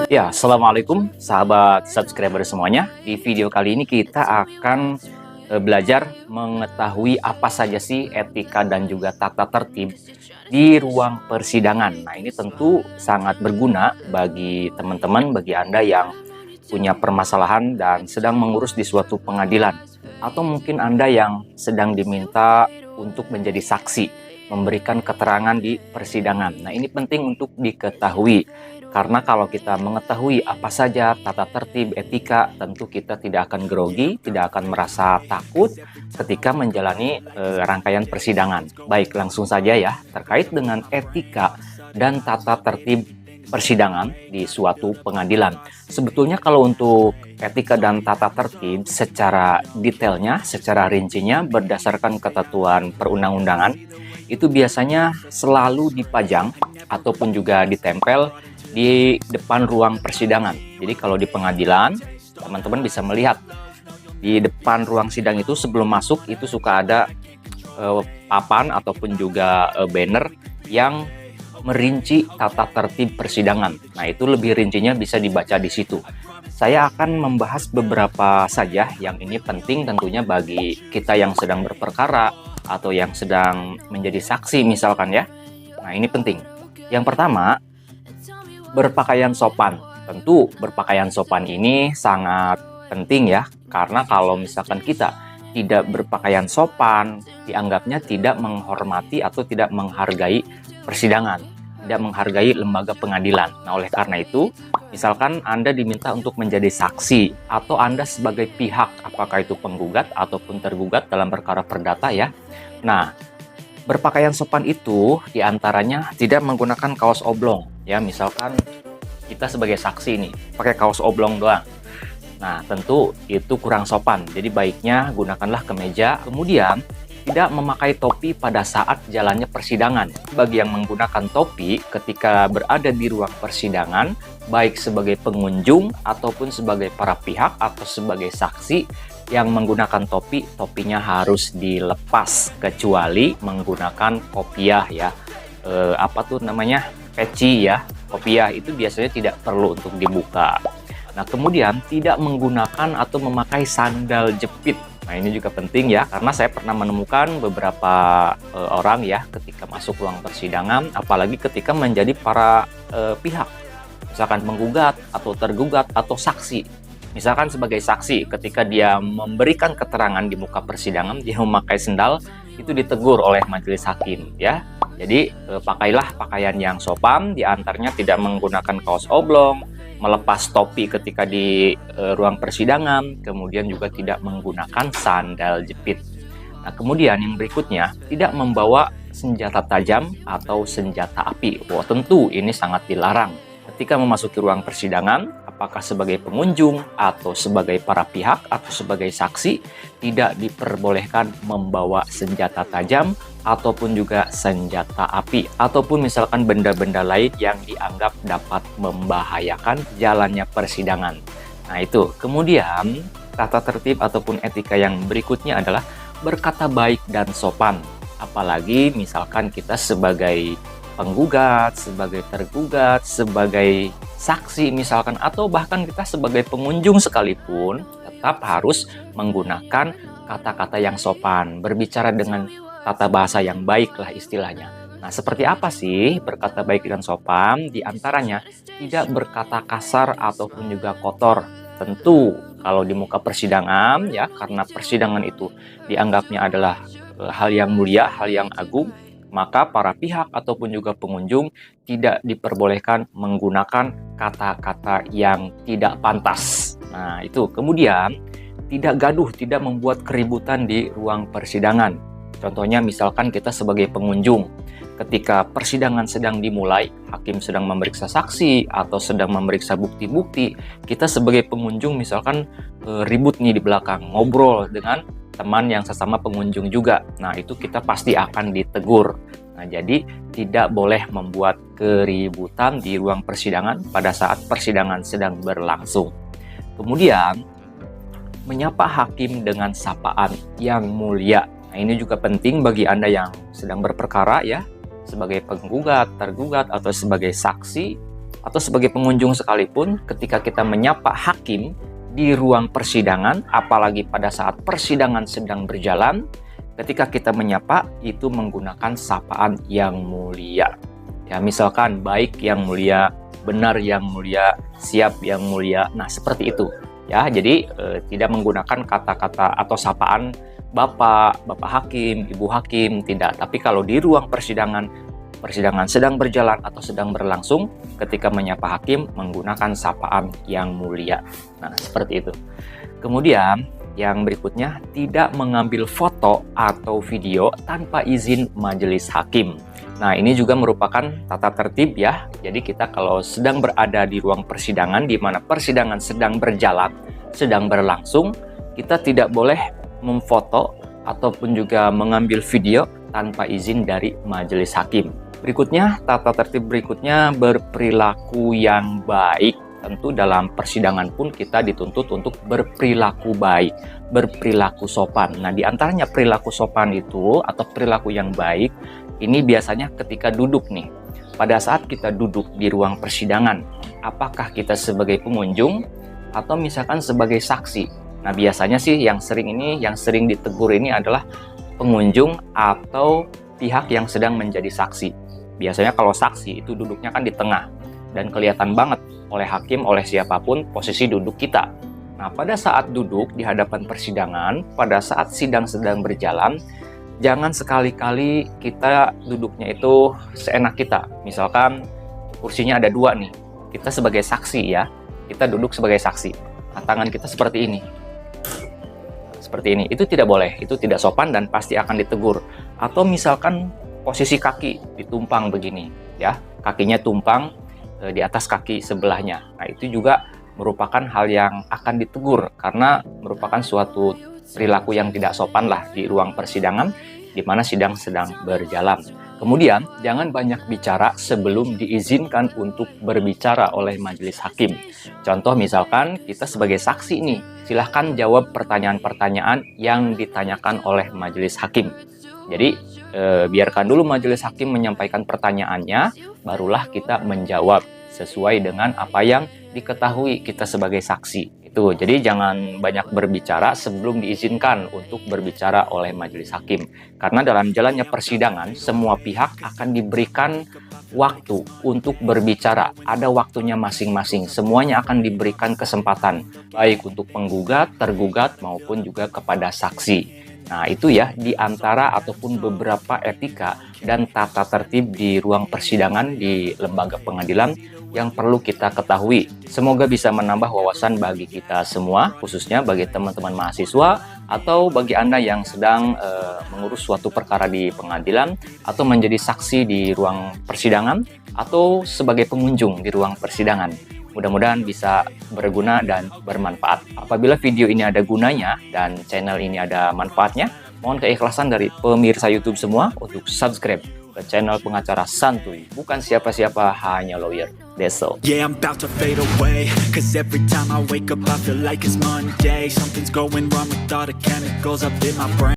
Ya, assalamualaikum sahabat subscriber semuanya. Di video kali ini kita akan belajar mengetahui apa saja sih etika dan juga tata tertib di ruang persidangan. Nah, ini tentu sangat berguna bagi teman-teman, bagi Anda yang punya permasalahan dan sedang mengurus di suatu pengadilan. Atau mungkin Anda yang sedang diminta untuk menjadi saksi, memberikan keterangan di persidangan. Nah, ini penting untuk diketahui. Karena kalau kita mengetahui apa saja tata tertib etika, tentu kita tidak akan grogi, tidak akan merasa takut ketika menjalani rangkaian persidangan. Baik, langsung saja ya, terkait dengan etika dan tata tertib persidangan di suatu pengadilan. Sebetulnya kalau untuk etika dan tata tertib secara detailnya, secara rincinya berdasarkan ketentuan perundang-undangan, itu biasanya selalu dipajang ataupun juga ditempel di depan ruang persidangan. Jadi kalau di pengadilan, teman-teman bisa melihat di depan ruang sidang itu sebelum masuk itu suka ada papan ataupun juga banner yang merinci tata tertib persidangan. Nah, itu lebih rincinya bisa dibaca di situ. Saya akan membahas beberapa saja yang ini penting tentunya bagi kita yang sedang berperkara atau yang sedang menjadi saksi misalkan ya. Nah, ini penting. Yang pertama, berpakaian sopan. Tentu berpakaian sopan ini sangat penting ya, karena kalau misalkan kita tidak berpakaian sopan, dianggapnya tidak menghormati atau tidak menghargai persidangan, tidak menghargai lembaga pengadilan. Nah, oleh karena itu, misalkan Anda diminta untuk menjadi saksi atau Anda sebagai pihak, apakah itu penggugat ataupun tergugat dalam perkara perdata ya. Nah, berpakaian sopan itu diantaranya tidak menggunakan kaos oblong. Ya, misalkan kita sebagai saksi nih, pakai kaos oblong doang. Nah, tentu itu kurang sopan. Jadi baiknya gunakanlah kemeja. Kemudian, tidak memakai topi pada saat jalannya persidangan. Bagi yang menggunakan topi ketika berada di ruang persidangan, baik sebagai pengunjung ataupun sebagai para pihak atau sebagai saksi yang menggunakan topi, topinya harus dilepas kecuali menggunakan kopiah ya. Apa tuh namanya? Peci ya. Kopiah itu biasanya tidak perlu untuk dibuka. Nah, kemudian tidak menggunakan atau memakai sandal jepit. Nah, ini juga penting ya, karena saya pernah menemukan beberapa orang ya ketika masuk ruang persidangan, apalagi ketika menjadi para pihak, misalkan menggugat atau tergugat atau saksi. Misalkan sebagai saksi, ketika dia memberikan keterangan di muka persidangan, dia memakai sandal, itu ditegur oleh majelis hakim ya. Jadi pakailah pakaian yang sopan, diantaranya tidak menggunakan kaos oblong, melepas topi ketika di ruang persidangan, kemudian juga tidak menggunakan sandal jepit. Nah, kemudian yang berikutnya, tidak membawa senjata tajam atau senjata api. Wah, tentu ini sangat dilarang. Ketika memasuki ruang persidangan, apakah sebagai pengunjung atau sebagai para pihak atau sebagai saksi, tidak diperbolehkan membawa senjata tajam ataupun juga senjata api, ataupun misalkan benda-benda lain yang dianggap dapat membahayakan jalannya persidangan. Nah, itu. Kemudian, tata tertib ataupun etika yang berikutnya adalah berkata baik dan sopan. Apalagi misalkan kita sebagai penggugat, sebagai tergugat, sebagai saksi misalkan, atau bahkan kita sebagai pengunjung sekalipun, tetap harus menggunakan kata-kata yang sopan, berbicara dengan tata bahasa yang baik lah istilahnya. Nah, seperti apa sih berkata baik dan sopan? Di antaranya tidak berkata kasar ataupun juga kotor. Tentu kalau di muka persidangan ya, karena persidangan itu dianggapnya adalah hal yang mulia, hal yang agung, maka para pihak ataupun juga pengunjung tidak diperbolehkan menggunakan kata-kata yang tidak pantas. Nah, itu. Kemudian tidak gaduh, tidak membuat keributan di ruang persidangan. Contohnya misalkan kita sebagai pengunjung, ketika persidangan sedang dimulai, hakim sedang memeriksa saksi atau sedang memeriksa bukti-bukti, kita sebagai pengunjung misalkan ribut nih di belakang, ngobrol dengan teman yang sesama pengunjung juga. Nah, itu kita pasti akan ditegur. Nah, jadi tidak boleh membuat keributan di ruang persidangan pada saat persidangan sedang berlangsung. Kemudian, menyapa hakim dengan sapaan yang mulia. Nah, ini juga penting bagi Anda yang sedang berperkara ya, sebagai penggugat, tergugat, atau sebagai saksi, atau sebagai pengunjung sekalipun, ketika kita menyapa hakim di ruang persidangan, apalagi pada saat persidangan sedang berjalan, ketika kita menyapa itu menggunakan sapaan yang mulia. Ya, misalkan baik yang mulia, benar yang mulia, siap yang mulia. Nah, seperti itu. Ya, jadi tidak menggunakan kata-kata atau sapaan Bapak hakim, Ibu hakim, tidak. Tapi kalau di ruang persidangan sedang berjalan atau sedang berlangsung, ketika menyapa hakim menggunakan sapaan yang mulia. Nah, seperti itu. Kemudian yang berikutnya, tidak mengambil foto atau video tanpa izin majelis hakim. Nah, ini juga merupakan tata tertib ya. Jadi kita kalau sedang berada di ruang persidangan, di mana persidangan sedang berjalan, sedang berlangsung, kita tidak boleh memfoto ataupun juga mengambil video tanpa izin dari majelis hakim. Berikutnya, tata tertib berikutnya, berperilaku yang baik. Tentu dalam persidangan pun kita dituntut untuk berperilaku baik, berperilaku sopan. Nah, di antaranya perilaku sopan itu atau perilaku yang baik, ini biasanya ketika duduk nih. Pada saat kita duduk di ruang persidangan, apakah kita sebagai pengunjung atau misalkan sebagai saksi? Nah, biasanya sih yang sering ditegur ini adalah pengunjung atau pihak yang sedang menjadi saksi. Biasanya kalau saksi itu duduknya kan di tengah dan kelihatan banget oleh hakim, oleh siapapun posisi duduk kita. Nah, pada saat duduk di hadapan persidangan, pada saat sidang sedang berjalan, jangan sekali-kali kita duduknya itu seenak kita. Misalkan kursinya ada 2 nih, kita sebagai saksi ya, kita duduk sebagai saksi. Nah, tangan kita seperti ini. Seperti ini, itu tidak boleh, itu tidak sopan dan pasti akan ditegur. Atau misalkan posisi kaki ditumpang begini ya, kakinya tumpang di atas kaki sebelahnya. Nah, itu juga merupakan hal yang akan ditegur karena merupakan suatu perilaku yang tidak sopan lah di ruang persidangan di mana sidang sedang berjalan. Kemudian, jangan banyak bicara sebelum diizinkan untuk berbicara oleh majelis hakim. Contoh misalkan kita sebagai saksi nih, silahkan jawab pertanyaan-pertanyaan yang ditanyakan oleh majelis hakim. Jadi, biarkan dulu majelis hakim menyampaikan pertanyaannya, barulah kita menjawab sesuai dengan apa yang diketahui kita sebagai saksi. Itu. Jadi jangan banyak berbicara sebelum diizinkan untuk berbicara oleh majelis hakim. Karena dalam jalannya persidangan, semua pihak akan diberikan waktu untuk berbicara. Ada waktunya masing-masing. Semuanya akan diberikan kesempatan, baik untuk penggugat, tergugat, maupun juga kepada saksi. Nah, itu ya di antara ataupun beberapa etika dan tata tertib di ruang persidangan di lembaga pengadilan yang perlu kita ketahui. Semoga bisa menambah wawasan bagi kita semua, khususnya bagi teman-teman mahasiswa atau bagi Anda yang sedang mengurus suatu perkara di pengadilan atau menjadi saksi di ruang persidangan atau sebagai pengunjung di ruang persidangan. Mudah-mudahan bisa berguna dan bermanfaat. Apabila video ini ada gunanya dan channel ini ada manfaatnya, mohon keikhlasan dari pemirsa YouTube semua untuk subscribe ke channel pengacara santuy. Bukan siapa-siapa, hanya lawyer. That's all. Yeah, I'm about to fade away, 'cause every time I wake up I feel like it's Monday. Something's going wrong with all the chemicals up in my brain.